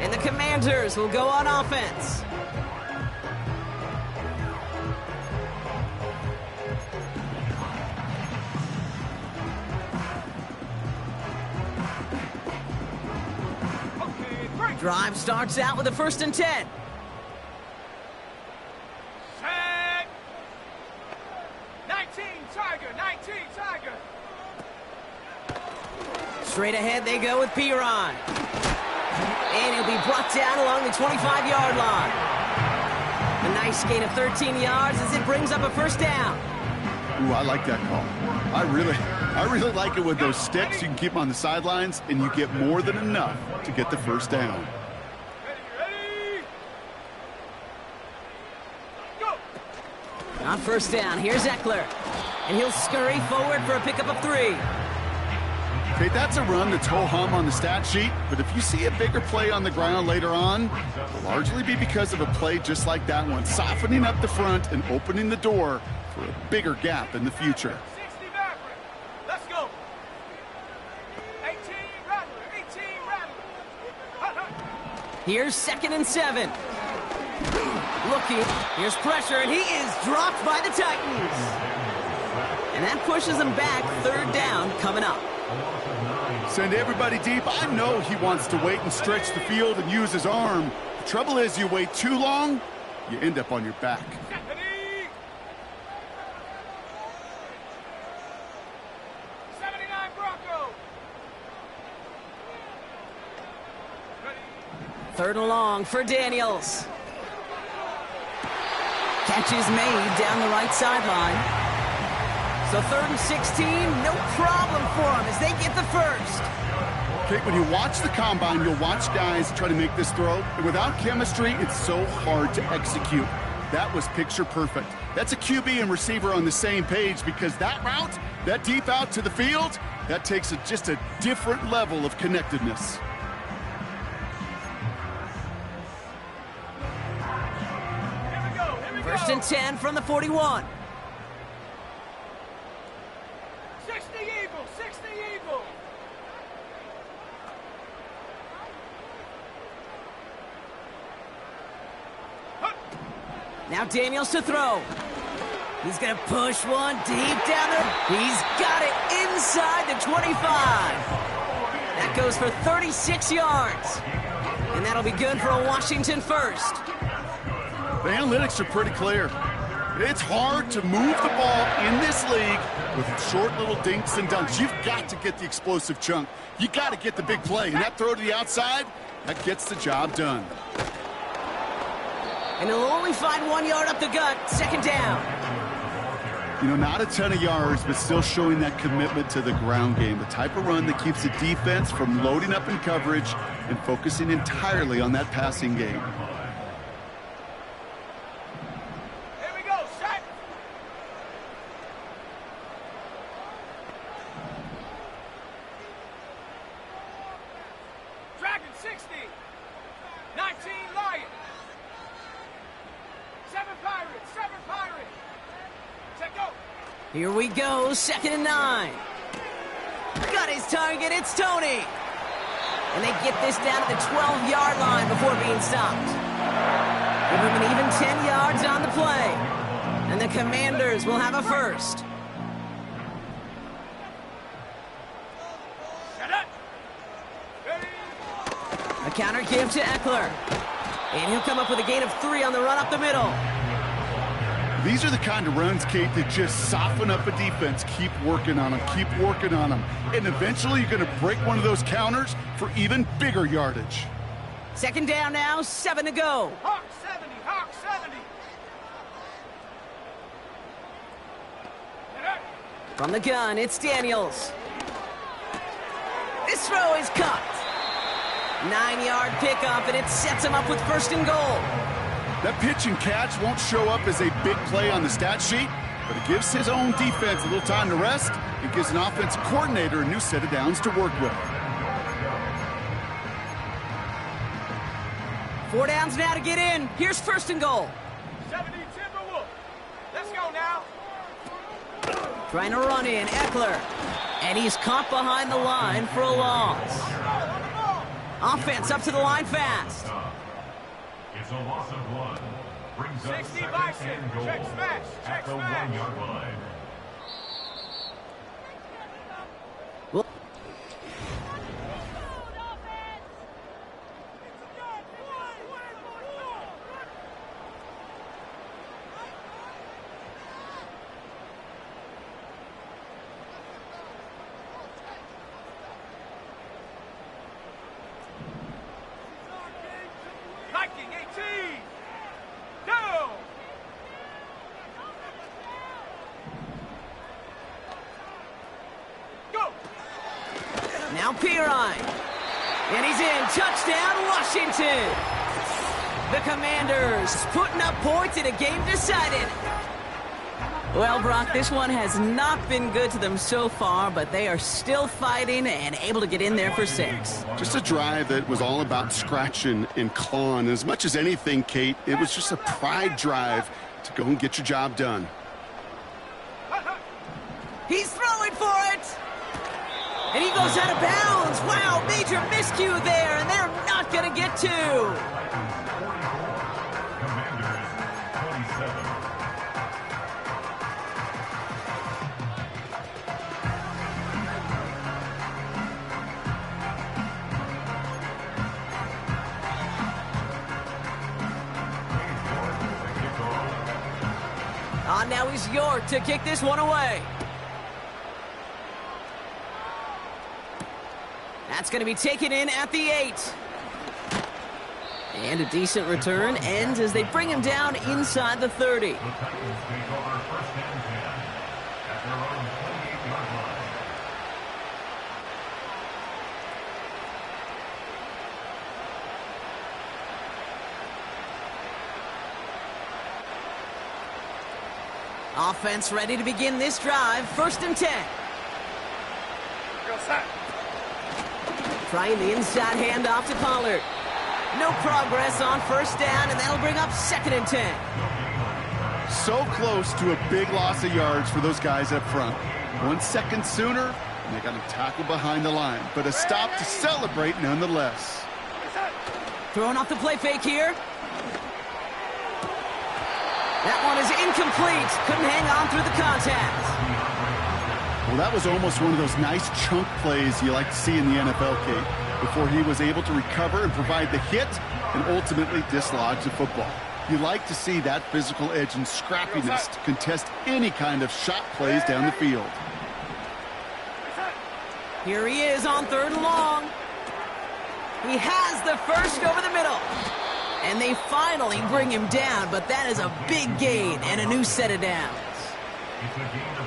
And the Commanders will go on offense. Okay, break. Drive starts out with a 1st and 10. Set. 19 Tiger. 19 Tiger. Straight ahead they go with Piron. And he'll be brought down along the 25-yard line. A nice gain of 13 yards as it brings up a 1st down. Ooh, I like that call. I really like it with those sticks. You can keep them on the sidelines, and you get more than enough to get the 1st down. Ready. Go. On 1st down, here's Eckler. And he'll scurry forward for a pickup of 3. Okay, that's a run that's ho-hum on the stat sheet, but if you see a bigger play on the ground later on, it'll largely be because of a play just like that one, softening up the front and opening the door for a bigger gap in the future. 60 Maverick. Let's go. 18 Rattler. 18 Rattler. Hut, hut. Here's 2nd and 7. Looking. Here's pressure, and he is dropped by the Titans. And that pushes them back. Third down coming up. Send everybody deep. I know he wants to wait and stretch the field and use his arm. The trouble is, you wait too long, you end up on your back. 79 Bronco. Third and long for Daniels. Catch is made down the right sideline. So 3rd and 16, no problem for them as they get the first. Okay, when you watch the combine, you'll watch guys try to make this throw. And without chemistry, it's so hard to execute. That was picture perfect. That's a QB and receiver on the same page because that route, that deep out to the field, that takes just a different level of connectedness. First and 10 from the 41. 60 Eagles, 60 Eagles. Now Daniels to throw. He's going to push one deep down there. He's got it inside the 25. That goes for 36 yards. And that'll be good for a Washington first. The analytics are pretty clear. It's hard to move the ball in this league with short little dinks and dunks. You've got to get the explosive chunk. You got to get the big play. And that throw to the outside, that gets the job done. And he'll only find 1 yard up the gut. Second down. You know, not a ton of yards, but still showing that commitment to the ground game. The type of run that keeps the defense from loading up in coverage and focusing entirely on that passing game. Here we go, set. Dragon 60. 19 Lion. 7 Pirates, 7 Pirates. Set go. Here we go. 2nd and 9. Got his target. It's Tony. And they get this down to the 12-yard line before being stopped. Give them an even 10 yards on the play. And the Commanders will have a first. Set up. Ready. A counter give to Eckler. And he'll come up with a gain of 3 on the run up the middle. These are the kind of runs, Kate, that just soften up a defense. Keep working on them. Keep working on them. And eventually you're going to break one of those counters for even bigger yardage. 2nd down now, 7 to go. Hawk 70, Hawk 70. Set up. From the gun, it's Daniels. This throw is caught. 9-yard pickup, and it sets him up with 1st and goal. That pitch and catch won't show up as a big play on the stat sheet, but it gives his own defense a little time to rest. It gives an offensive coordinator a new set of downs to work with. 4 downs now to get in. Here's 1st and goal. 70 Timberwolf. Let's go now. Trying to run in, Eckler. And he's caught behind the line for a loss. Offense up to the line fast. It's a loss of 1. Brings up 60 2nd Bison. and goal Check smash. at Check the smash. 1-yard line. Well, Viking 18. Down. Go. now Pirine. And he's in. Touchdown, Washington. The Commanders putting up points in a game decided. Well, Brock, this one has not been good to them so far, but they are still fighting and able to get in there for 6. Just a drive that was all about scratching and clawing. As much as anything, Kate, it was just a pride drive to go and get your job done. He's throwing for it. And he goes out of bounds. Wow, major miscue there, and they're not going to get 2. Commanders 27. ground. Now he's York to kick this one away. That's going to be taken in at the 8. And a decent return ends as they bring him down inside the 30. The Titans take over first and 10 at their own 28-yard line. Offense ready to begin this drive. First and 10. Go set. Trying the inside handoff to Pollard. No progress on first down, and that'll bring up second and 10. So close to a big loss of yards for those guys up front. 1 second sooner, and they got him tackled behind the line. But a stop to celebrate nonetheless. Throwing off the play fake here. That one is incomplete. Couldn't hang on through the contact. Well, that was almost one of those nice chunk plays you like to see in the NFL, Kate, before he was able to recover and provide the hit and ultimately dislodge the football. You like to see that physical edge and scrappiness to contest any kind of shot plays down the field. Here he is on 3rd and long. He has the first over the middle. And they finally bring him down, but that is a big gain and a new set of downs.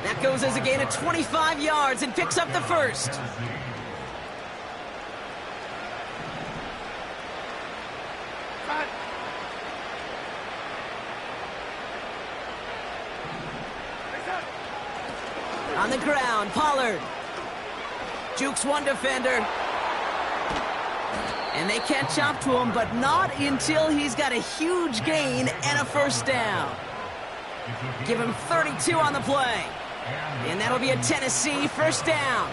That goes as a gain of 25 yards and picks up the first. On the ground, Pollard. Jukes one defender. And they catch up to him, but not until he's got a huge gain and a first down. Give him 32 on the play. And that'll be a Tennessee first down.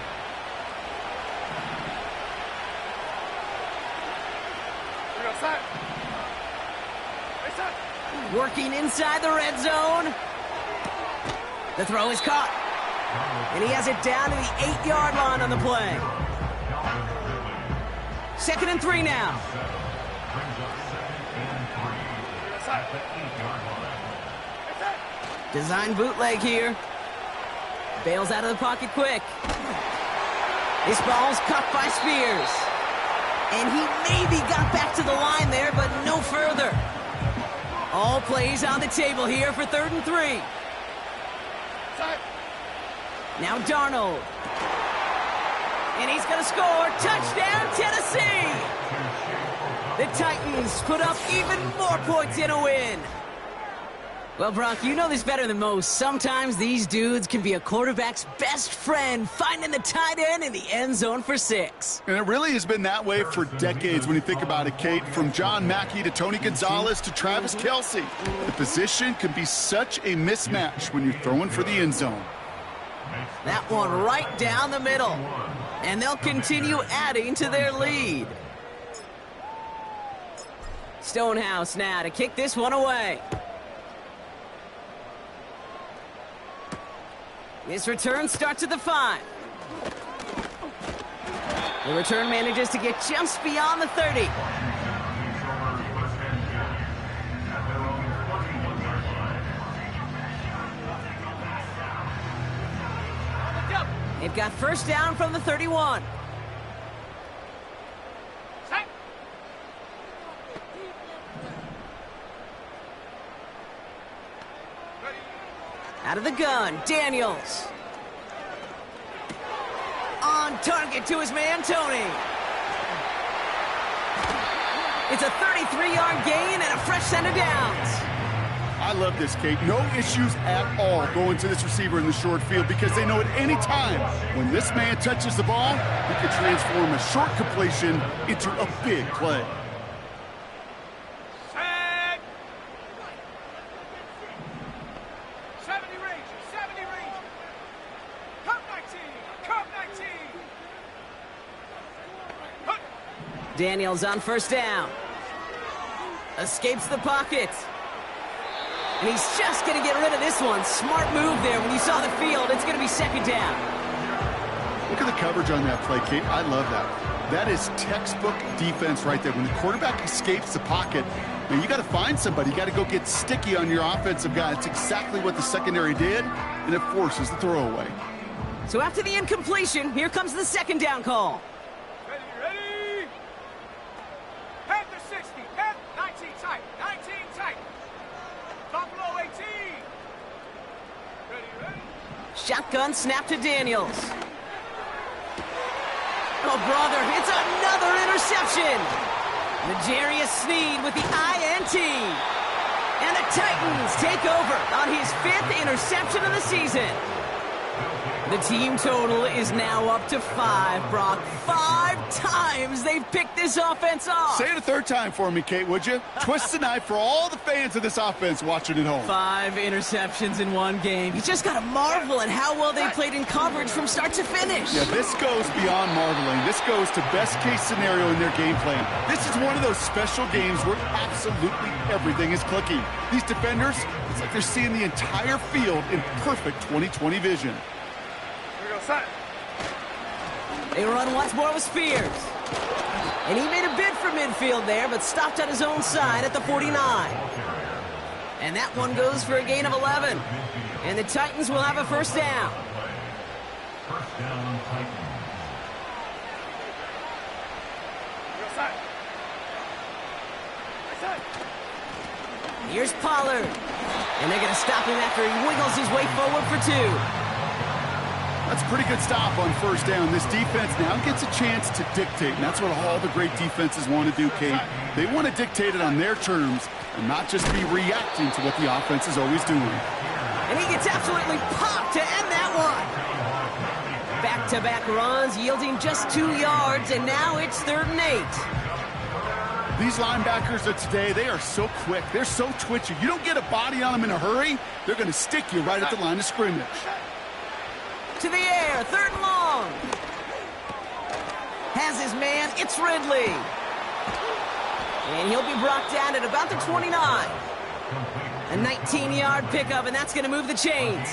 Working inside the red zone. The throw is caught. And he has it down to the 8-yard line on the play. 2nd and 3 now. Design bootleg here. Bails out of the pocket quick. This ball's caught by Spears. And he maybe got back to the line there, but no further. All plays on the table here for 3rd and 3. Now Darnold. And he's going to score. Touchdown, Tennessee! The Titans put up even more points in a win. Well, Brock, you know this better than most. Sometimes these dudes can be a quarterback's best friend, finding the tight end in the end zone for 6. And it really has been that way for decades when you think about it, Kate. From John Mackey to Tony Gonzalez to Travis Kelce. The position can be such a mismatch when you're throwing for the end zone. That one right down the middle. And they'll continue adding to their lead. Stonehouse now to kick this one away. This return starts at the 5. The return manages to get just beyond the 30. They've got first down from the 31. Out of the gun, Daniels. On target to his man, Tony. It's a 33-yard gain and a fresh set of downs. I love this, Kate. No issues at all going to this receiver in the short field because they know at any time when this man touches the ball, he can transform a short completion into a big play. Set. 70 Rangers, 70 Rangers. Cup 19, Cup 19. Hup. Daniels on first down. Escapes the pocket. And he's just going to get rid of this one. Smart move there. When you saw the field, it's going to be second down. Look at the coverage on that play, Kate. I love that. That is textbook defense right there. When the quarterback escapes the pocket, And you got to find somebody. You got to go get sticky on your offensive guy. It's exactly what the secondary did, and it forces the throwaway. So after the incompletion, here comes the second down call. Ready? Panther 60, Panther 19 tight, 19 tight. Top low 18. Ready? Shotgun snap to Daniels. Oh, brother, it's another interception. L'Jarius Sneed with the INT. And the Titans take over on his 5th interception of the season. The team total is now up to 5, Brock. 5 times they've picked this offense off. Say it a third time for me, Kate, would you? Twist the knife for all the fans of this offense watching at home. 5 interceptions in one game. You just got to marvel at how well they played in coverage from start to finish. Yeah, this goes beyond marveling. This goes to best case scenario in their game plan. This is one of those special games where absolutely everything is clicking. These defenders, it's like they're seeing the entire field in perfect 20/20 vision. They run once more with Spears. And he made a bid for midfield there, but stopped on his own side at the 49. And that one goes for a gain of 11. And the Titans will have a first down. First down, Titans. Here's Pollard. And they're going to stop him after he wiggles his way forward for 2. That's a pretty good stop on first down. This defense now gets a chance to dictate, and that's what all the great defenses want to do, Kate. They want to dictate it on their terms and not just be reacting to what the offense is always doing. And he gets absolutely popped to end that one. Back-to-back runs yielding just 2 yards, and now it's 3rd and 8. These linebackers of today, they are so quick. They're so twitchy. You don't get a body on them in a hurry, they're going to stick you right at the line of scrimmage. To the air, 3rd and long. Has his man, it's Ridley. And he'll be brought down at about the 29. A 19-yard pickup, and that's going to move the chains.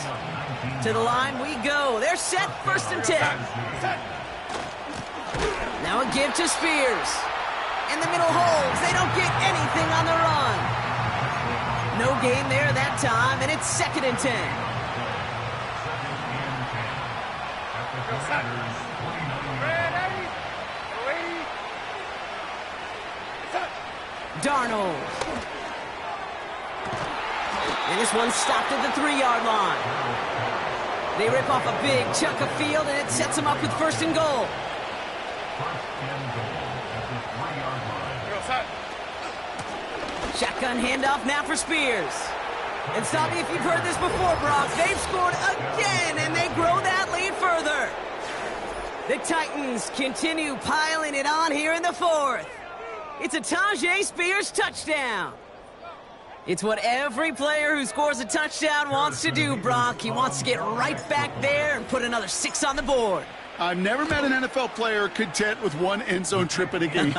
To the line we go. They're set, 1st and 10. Now a give to Spears. And the middle holds. They don't get anything on the run. No gain there that time, and it's 2nd and 10. Darnold. And this one stopped at the 3-yard line. They rip off a big chunk of field, and it sets them up with 1st and goal. Shotgun handoff now for Spears. And stop me if you've heard this before, Brock. They've scored again, and they grow that lead further. The Titans continue piling it on here in the 4th. It's a Tajay Spears touchdown. It's what every player who scores a touchdown wants to do, Brock. He wants to get right back there and put another 6 on the board. I've never met an NFL player content with one end zone trip in a game.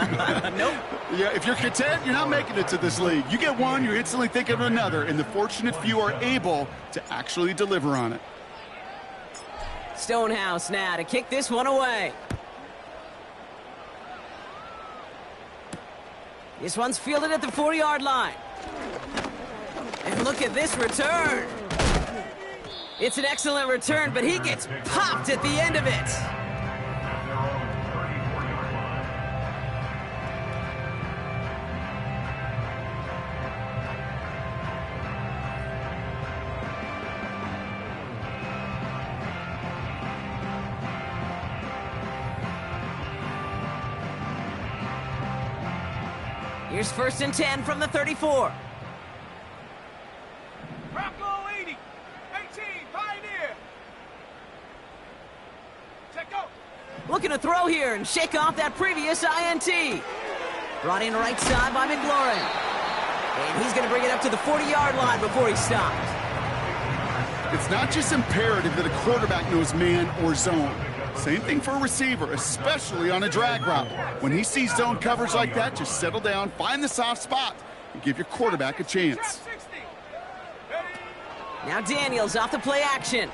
Nope. Yeah, if you're content, you're not making it to this league. You get one, you're instantly thinking of another, and the fortunate few are able to actually deliver on it. Stonehouse now to kick this one away. This one's fielded at the 40-yard line. And look at this return. It's an excellent return, but he gets popped at the end of it. Here's 1st and 10 from the 34. Bronco 80, 18, Pioneer. Check out. Looking to throw here and shake off that previous INT. Brought in right side by McLaurin. And he's going to bring it up to the 40-yard line before he stopped. It's not just imperative that a quarterback knows man or zone. Same thing for a receiver, especially on a drag route. When he sees zone coverage like that, just settle down, find the soft spot, and give your quarterback a chance. Now Daniels off the play action.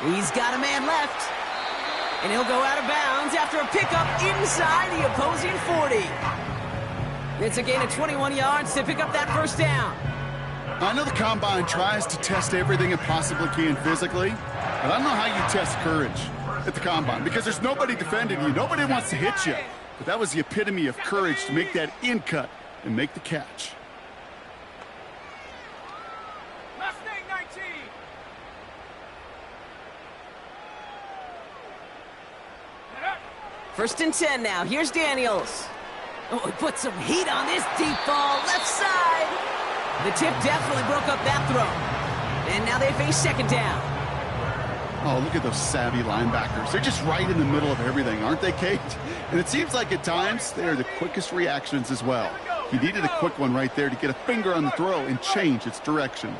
He's got a man left. And he'll go out of bounds after a pickup inside the opposing 40. It's a gain of 21 yards to pick up that first down. I know the Combine tries to test everything it possibly can physically, but I don't know how you test courage at the Combine because there's nobody defending you. Nobody wants to hit you. But that was the epitome of courage to make that in cut and make the catch. Mustang 19. First and 10 now. Here's Daniels. Oh, he put some heat on this deep ball. Left side. The tip definitely broke up that throw. And now they face second down. Oh, look at those savvy linebackers. They're just right in the middle of everything, aren't they, Kate? And it seems like at times they're the quickest reactions as well. He needed a quick one right there to get a finger on the throw and change its direction.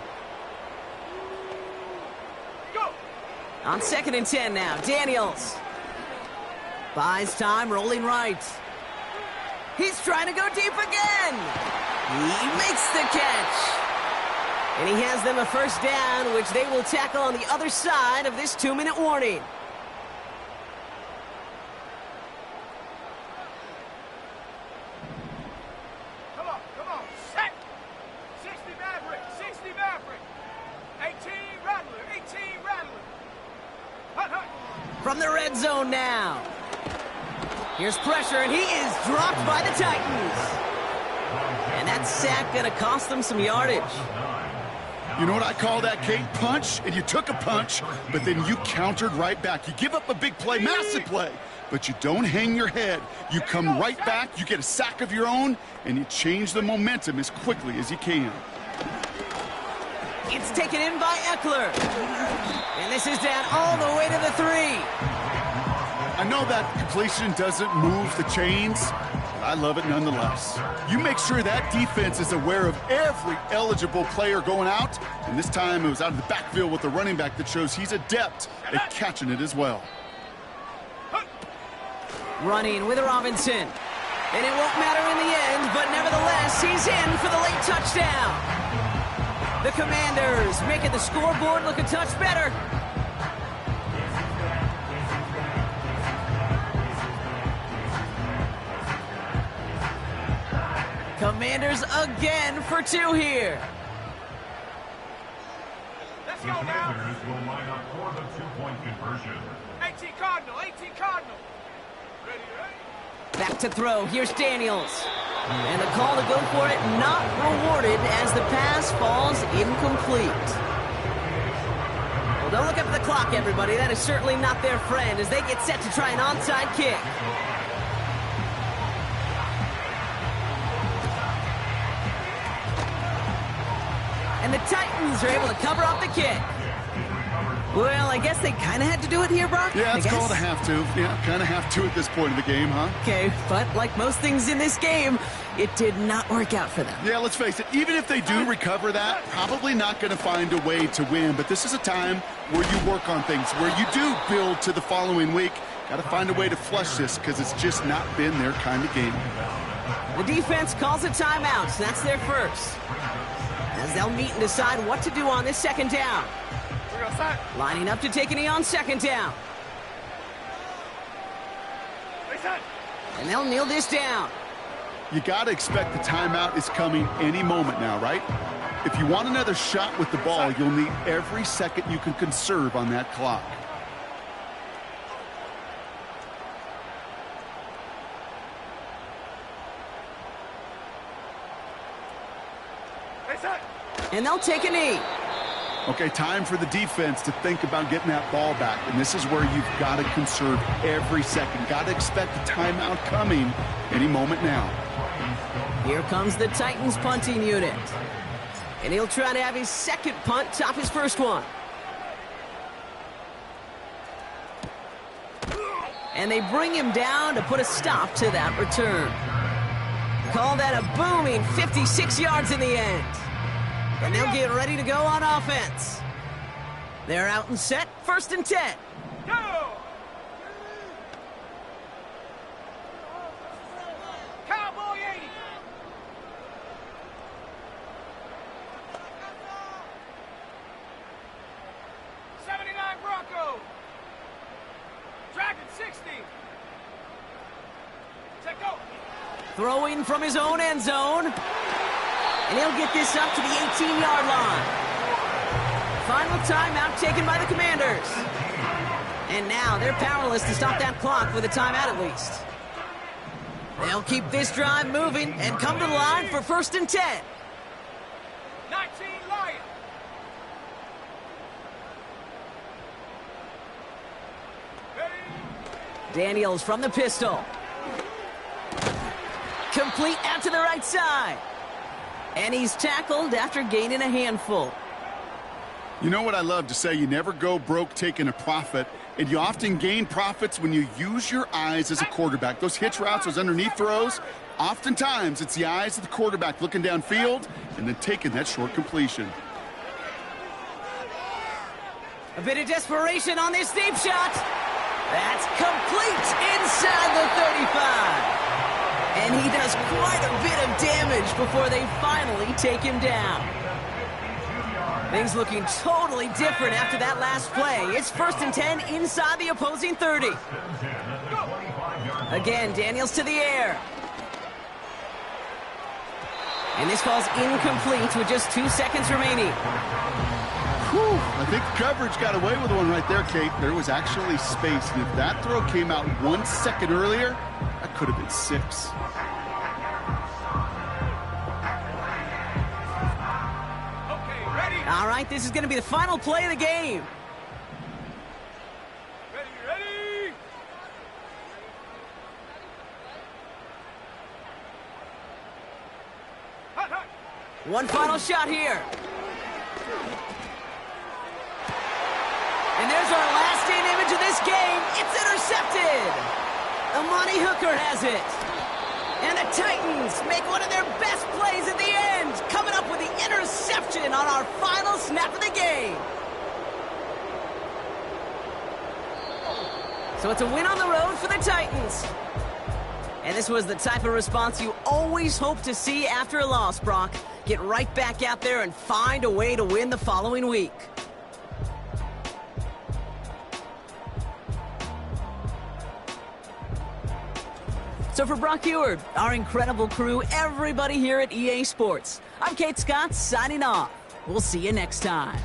On second and 10 now, Daniels. Buys time, rolling right. He's trying to go deep again. He makes the catch. And he has them a first down, which they will tackle on the other side of this 2-minute warning. Come on, set. 60 Maverick, 60 Maverick. 18 Rattler, 18 Rattler. Hut, hut. From the red zone now. Here's pressure, and he is dropped by the Titans. And that sack going to cost them some yardage. You know what I call that, Kate? Punch, and you took a punch, but then you countered right back. You give up a big play, massive play, but you don't hang your head. You come right back, you get a sack of your own, and you change the momentum as quickly as you can. It's taken in by Eckler. And this is down all the way to the 3. I know that completion doesn't move the chains, but I love it nonetheless. You make sure that defense is aware of every eligible player going out, and this time it was out of the backfield with the running back that shows he's adept at catching it as well. Running with Robinson. And it won't matter in the end, but nevertheless, he's in for the late touchdown. The Commanders making the scoreboard look a touch better. Commanders again for 2 here. Let's The go now. Commanders will line up for the two-point conversion. 18 Cardinal, 18 Cardinal. Ready? Back to throw. Here's Daniels. And the call to go for it not rewarded as the pass falls incomplete. Well, don't look up at the clock, everybody. That is certainly not their friend as they get set to try an onside kick. And the Titans are able to cover up the kick. Well, I guess they kind of had to do it here, Brock. Yeah, it's called a have to. Yeah, kind of have to at this point of the game, huh? Okay, but like most things in this game, it did not work out for them. Yeah, let's face it, even if they do recover that, probably not going to find a way to win. But this is a time where you work on things, where you do build to the following week. Got to find a way to flush this because it's just not been their kind of game. The defense calls a timeout, so that's their first. As they'll meet and decide what to do on this second down. We're going to start. Lining up to take a knee on second down. Reset. And they'll kneel this down. You got to expect the timeout is coming any moment now, right? If you want another shot with the ball, you'll need every second you can conserve on that clock. Reset. And they'll take a knee. Okay, time for the defense to think about getting that ball back. And this is where you've got to conserve every second. Got to expect the timeout coming any moment now. Here comes the Titans punting unit. And he'll try to have his second punt top his first one. And they bring him down to put a stop to that return. Call that a booming 56 yards in the end. And they'll get ready to go on offense. They're out and set, first and 10. Go! Cowboy 80. '79 Bronco. Dragon 6. throwing from his own end zone. And he'll get this up to the 18-yard line. Final timeout taken by the Commanders. And now they're powerless to stop that clock with a timeout at least. They'll keep this drive moving and come to the line for 1st and 10. 19 Lions. Daniels from the pistol. Complete out to the right side. And he's tackled after gaining a handful. You know what I love to say? You never go broke taking a profit, and you often gain profits when you use your eyes as a quarterback. Those hitch routes, those underneath throws, oftentimes it's the eyes of the quarterback looking downfield and then taking that short completion. A bit of desperation on this deep shot. That's complete inside the 35. And he does quite a bit of damage before they finally take him down. Things looking totally different after that last play. It's 1st and 10 inside the opposing 30. Again, Daniels to the air. And this falls incomplete with just 2 seconds remaining. Whew, I think the coverage got away with one right there, Kate. There was actually space, and if that throw came out 1 second earlier, that could have been 6. All right, this is going to be the final play of the game. Ready. Hot, hot. One final shot here. And there's our last-in image of this game. It's intercepted. Amani Hooker has it. And the Titans make one of their best plays at the end, coming up with the interception on our final snap of the game. So it's a win on the road for the Titans. And this was the type of response you always hope to see after a loss, Brock. Get right back out there and find a way to win the following week. So for Brock Eward, our incredible crew, everybody here at EA Sports, I'm Kate Scott signing off. We'll see you next time.